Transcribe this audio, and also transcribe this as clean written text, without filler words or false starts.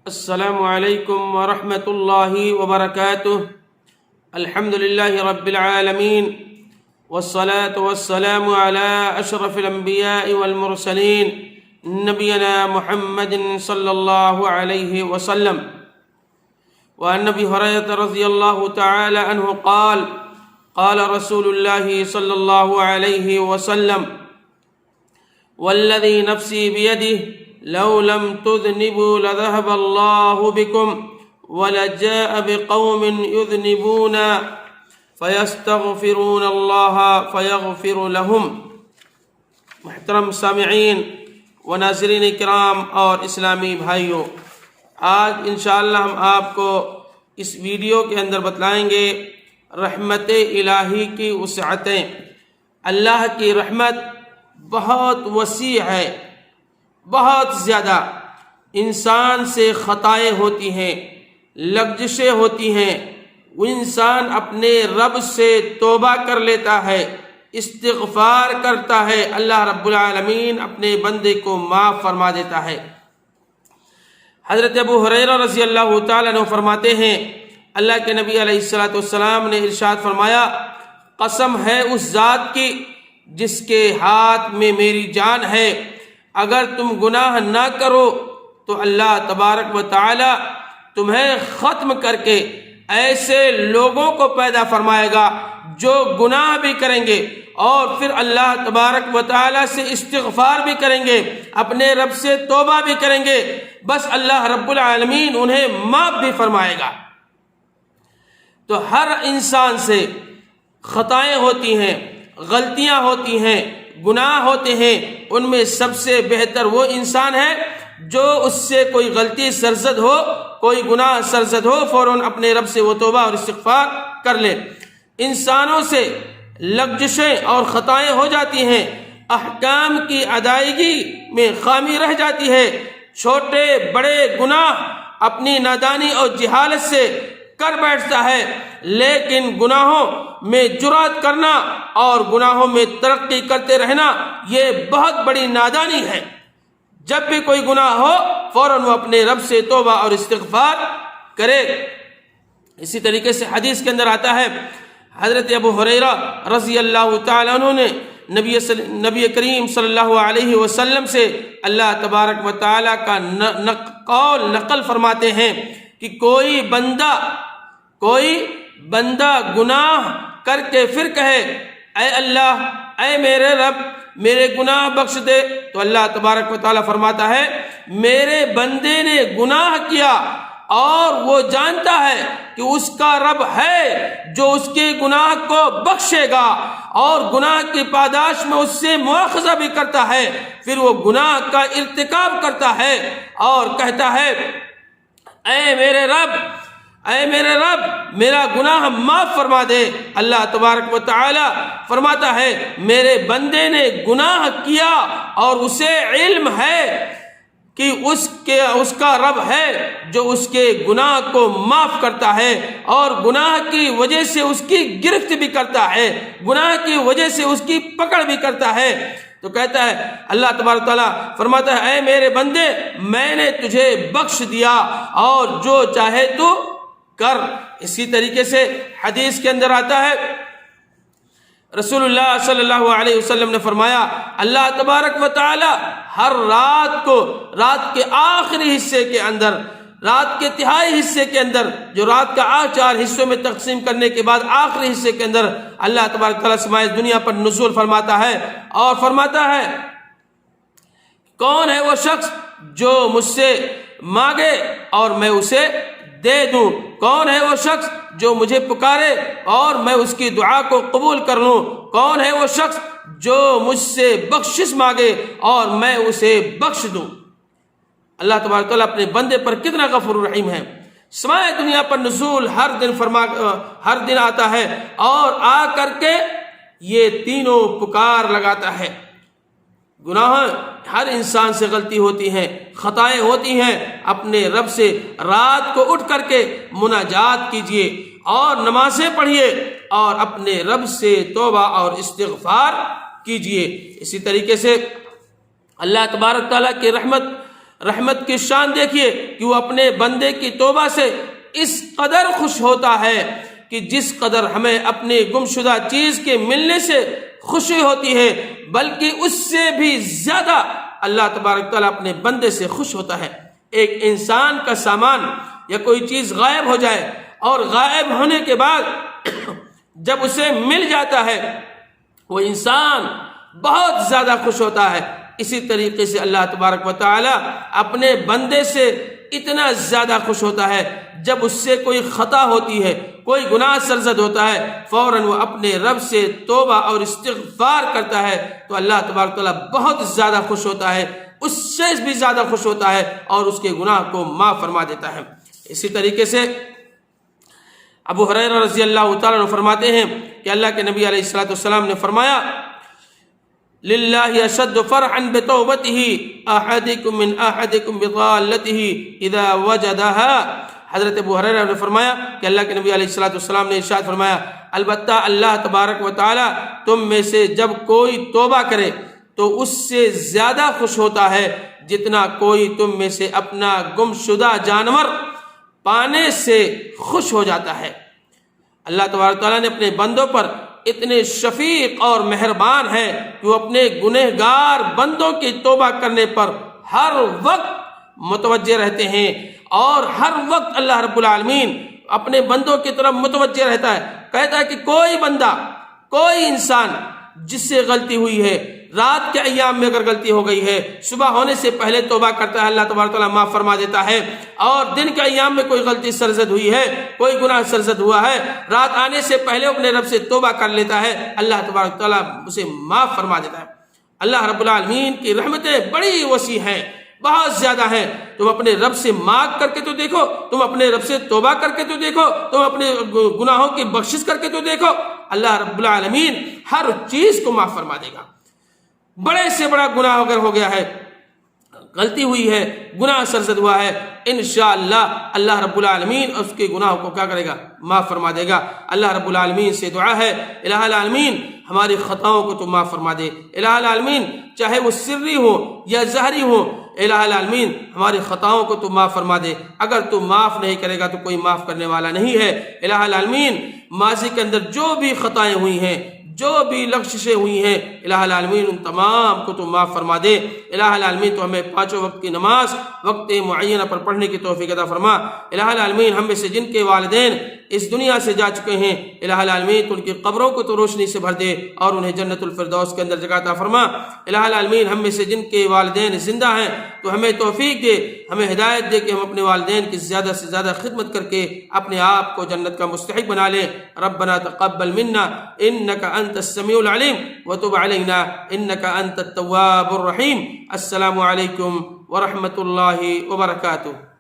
السلام علیکم ورحمۃ اللہ وبرکاتہ۔ الحمد للہ رب العالمین والصلاة والسلام علی اشرف الانبیاء والمرسلین نبینا محمد صلی اللہ علیہ وسلم۔ وعن ابی ہریرہ رضی اللہ تعالی عنہ قال قال رسول اللہ صلی اللہ علیہ وسلم والذی نفسی بیدہ لو لم تذنبوا لذهب الله بكم ولجاء بقوم يذنبون فيستغفرون الله فيغفر لهم۔ محترم سامعین و ناظرین کرام اور اسلامی بھائیوں، آج انشاءاللہ ہم آپ کو اس ویڈیو کے اندر بتلائیں گے رحمت الہی کی وسعتیں۔ اللہ کی رحمت بہت وسیع ہے، بہت زیادہ۔ انسان سے خطائیں ہوتی ہیں، لغزشیں ہوتی ہیں، وہ انسان اپنے رب سے توبہ کر لیتا ہے، استغفار کرتا ہے، اللہ رب العالمین اپنے بندے کو معاف فرما دیتا ہے۔ حضرت ابو ہریرہ رضی اللہ تعالیٰ عنہ فرماتے ہیں، اللہ کے نبی علیہ السلام نے ارشاد فرمایا، قسم ہے اس ذات کی جس کے ہاتھ میں میری جان ہے، اگر تم گناہ نہ کرو تو اللہ تبارک و تعالی تمہیں ختم کر کے ایسے لوگوں کو پیدا فرمائے گا جو گناہ بھی کریں گے اور پھر اللہ تبارک و تعالی سے استغفار بھی کریں گے، اپنے رب سے توبہ بھی کریں گے، بس اللہ رب العالمین انہیں معاف بھی فرمائے گا۔ تو ہر انسان سے خطائیں ہوتی ہیں، غلطیاں ہوتی ہیں، گناہ ہوتے ہیں۔ ان میں سب سے بہتر وہ انسان ہے جو اس سے کوئی غلطی سرزد ہو، کوئی گناہ سرزد ہو، فوراً اپنے رب سے وہ توبہ اور استغفار کر لے۔ انسانوں سے لغزشیں اور خطائیں ہو جاتی ہیں، احکام کی ادائیگی میں خامی رہ جاتی ہے، چھوٹے بڑے گناہ اپنی نادانی اور جہالت سے کر بیٹھتا ہے، لیکن گناہوں میں جرأت کرنا اور گناہوں میں ترقی کرتے رہنا یہ بہت بڑی نادانی ہے۔ جب بھی کوئی گناہ ہو فوراً وہ اپنے رب سے توبہ اور استغفار کرے۔ اسی طریقے سے حدیث کے اندر آتا ہے، حضرت ابو ہریرہ رضی اللہ تعالیٰ عنہ نے نبی کریم صلی اللہ علیہ وسلم سے اللہ تبارک و تعالیٰ کا قول نقل فرماتے ہیں کہ کوئی بندہ گناہ کر کے پھر کہے، اے اللہ، اے میرے رب میرے گناہ بخش دے، تو اللہ تبارک و تعالیٰ فرماتا ہے میرے بندے نے گناہ کیا اور وہ جانتا ہے کہ اس کا رب ہے جو اس کے گناہ کو بخشے گا اور گناہ کی پاداش میں اس سے مواخذہ بھی کرتا ہے، پھر وہ گناہ کا ارتکاب کرتا ہے اور کہتا ہے اے میرے رب میرا گناہ معاف فرما دے۔ اللہ تبارک و تعالی فرماتا ہے میرے بندے نے گناہ کیا اور اسے علم ہے کہ اس کا رب ہے جو اس کے گناہ کو معاف کرتا ہے اور گناہ کی وجہ سے اس کی گرفت بھی کرتا ہے، گناہ کی وجہ سے اس کی پکڑ بھی کرتا ہے۔ تو کہتا ہے اللہ تبارک تعالیٰ فرماتا ہے اے میرے بندے میں نے تجھے بخش دیا اور جو چاہے تو کر۔ اسی طریقے سے حدیث کے اندر آتا ہے، رسول اللہ صلی اللہ علیہ وسلم نے فرمایا اللہ تبارک و تعالی ہر رات کے آخری حصے کے اندر، رات کے تہائی حصے کے اندر، جو رات کا 4 حصوں میں تقسیم کرنے کے بعد آخری حصے کے اندر اللہ تبارک تعالیٰ سمائے دنیا پر نزول فرماتا ہے اور فرماتا ہے کون ہے وہ شخص جو مجھ سے مانگے اور میں اسے دے دوں، کون ہے وہ شخص جو مجھے پکارے اور میں اس کی دعا کو قبول کر لوں، کون ہے وہ شخص جو مجھ سے بخشش مانگے اور میں اسے بخش دوں۔ اللہ تبارک تعالیٰ اپنے بندے پر کتنا غفور رحیم ہے۔ سمائے دنیا پر نزول ہر دن آتا ہے اور آ کر کے یہ تینوں پکار لگاتا ہے۔ گناہ ہر انسان سے غلطی ہوتی ہیں، خطائیں ہوتی ہیں، اپنے رب سے رات کو اٹھ کر کے مناجات کیجئے اور نمازیں پڑھیے اور اپنے رب سے توبہ اور استغفار کیجئے۔ اسی طریقے سے اللہ تبارک تعالیٰ کی رحمت رحمت کی شان دیکھیے کہ وہ اپنے بندے کی توبہ سے اس قدر خوش ہوتا ہے کہ جس قدر ہمیں اپنی گمشدہ چیز کے ملنے سے خوشی ہوتی ہے، بلکہ اس سے بھی زیادہ اللہ تبارک تعالیٰ اپنے بندے سے خوش ہوتا ہے۔ ایک انسان کا سامان یا کوئی چیز غائب ہو جائے اور غائب ہونے کے بعد جب اسے مل جاتا ہے وہ انسان بہت زیادہ خوش ہوتا ہے۔ اسی طریقے سے اللہ تبارک و تعالی اپنے بندے سے اتنا زیادہ خوش ہوتا ہے جب اس سے کوئی خطا ہوتی ہے، کوئی گناہ سرزد ہوتا ہے، فوراً وہ اپنے رب سے توبہ اور استغفار کرتا ہے تو اللہ تبارک تعالیٰ بہت زیادہ خوش ہوتا ہے، اس سے بھی زیادہ خوش ہوتا ہے اور اس کے گناہ کو معاف فرما دیتا ہے۔ اسی طریقے سے ابو ہریرہ رضی اللہ تعالیٰ عنہ فرماتے ہیں کہ اللہ کے نبی علیہ الصلوۃ والسلام نے فرمایا للہ اشد فرحا بتوبته احدکم من احدکم بضالته اذا وجدها۔ حضرت ابو ہریرہ نے فرمایا کہ اللہ کے نبی علیہ الصلوۃ والسلام نے ارشاد فرمایا البتہ اللہ تبارک و تعالی تم میں سے جب کوئی توبہ کرے تو اس سے زیادہ خوش ہوتا ہے جتنا کوئی تم میں سے اپنا گمشدہ جانور پانے سے خوش ہو جاتا ہے۔ اللہ تبارک تعالیٰ نے اپنے بندوں پر اتنے شفیق اور مہربان ہے کہ وہ اپنے گنہگار بندوں کی توبہ کرنے پر ہر وقت متوجہ رہتے ہیں، اور ہر وقت اللہ رب العالمین اپنے بندوں کی طرف متوجہ رہتا ہے۔ کہتا ہے کہ کوئی بندہ، کوئی انسان جس سے غلطی ہوئی ہے، رات کے ایام میں اگر غلطی ہو گئی ہے، صبح ہونے سے پہلے توبہ کرتا ہے، اللہ تبارک تعالیٰ معاف فرما دیتا ہے، اور دن کے ایام میں کوئی غلطی سرزد ہوئی ہے، کوئی گناہ سرزد ہوا ہے، رات آنے سے پہلے اپنے رب سے توبہ کر لیتا ہے، اللہ تبارک تعالیٰ اسے معاف فرما دیتا ہے۔ اللہ رب العالمین کی رحمتیں بڑی وسیع ہیں، بہت زیادہ ہیں۔ تم اپنے رب سے مانگ کر کے تو دیکھو، تم اپنے رب سے توبہ کر کے تو دیکھو، تم اپنے گناہوں کی بخشش کر کے تو دیکھو، اللہ رب العالمین ہر چیز کو معاف فرما دے گا۔ بڑے سے بڑا گناہ اگر ہو گیا ہے، غلطی ہوئی ہے، گناہ سرزد ہوا ہے، انشاءاللہ اللہ رب العالمین اس کے گناہوں کو کیا کرے گا؟ معاف فرما دے گا۔ اللہ رب العالمین سے دعا ہے الہ العالمین ہماری خطاؤں کو تو معاف فرما دے، الہ العالمین چاہے وہ سری ہو یا ظاہری ہو، الہ العالمین ہماری خطاؤں کو تو معاف فرما دے۔ اگر تو معاف نہیں کرے گا تو کوئی معاف کرنے والا نہیں ہے۔ الہ العالمین ماضی کے اندر جو بھی خطائیں ہوئی ہیں، جو بھی لغزشیں ہوئی ہیں، الہ العالمین ان تمام کو تو معاف فرما دے۔ الہ العالمین تو ہمیں پانچوں وقت کی نماز وقت معینہ پر پڑھنے کی توفیق عطا فرما۔ الہ العالمین ہم میں سے جن کے والدین اس دنیا سے جا چکے ہیں، الہ العالمین تو ان کی قبروں کو تو روشنی سے بھر دے اور انہیں جنت الفردوس کے اندر جگہ عطا فرما۔ الہ العالمین ہم میں سے جن کے والدین زندہ ہیں تو ہمیں توفیق دے، ہمیں ہدایت دے کہ ہم اپنے والدین کی زیادہ سے زیادہ خدمت کر کے اپنے آپ کو جنت کا مستحق بنا لیں۔ ربنا تقبل منا انک انت السمیع العلیم وتب علینا انک انت التواب الرحیم۔ السلام علیکم ورحمۃ اللہ وبرکاتہ۔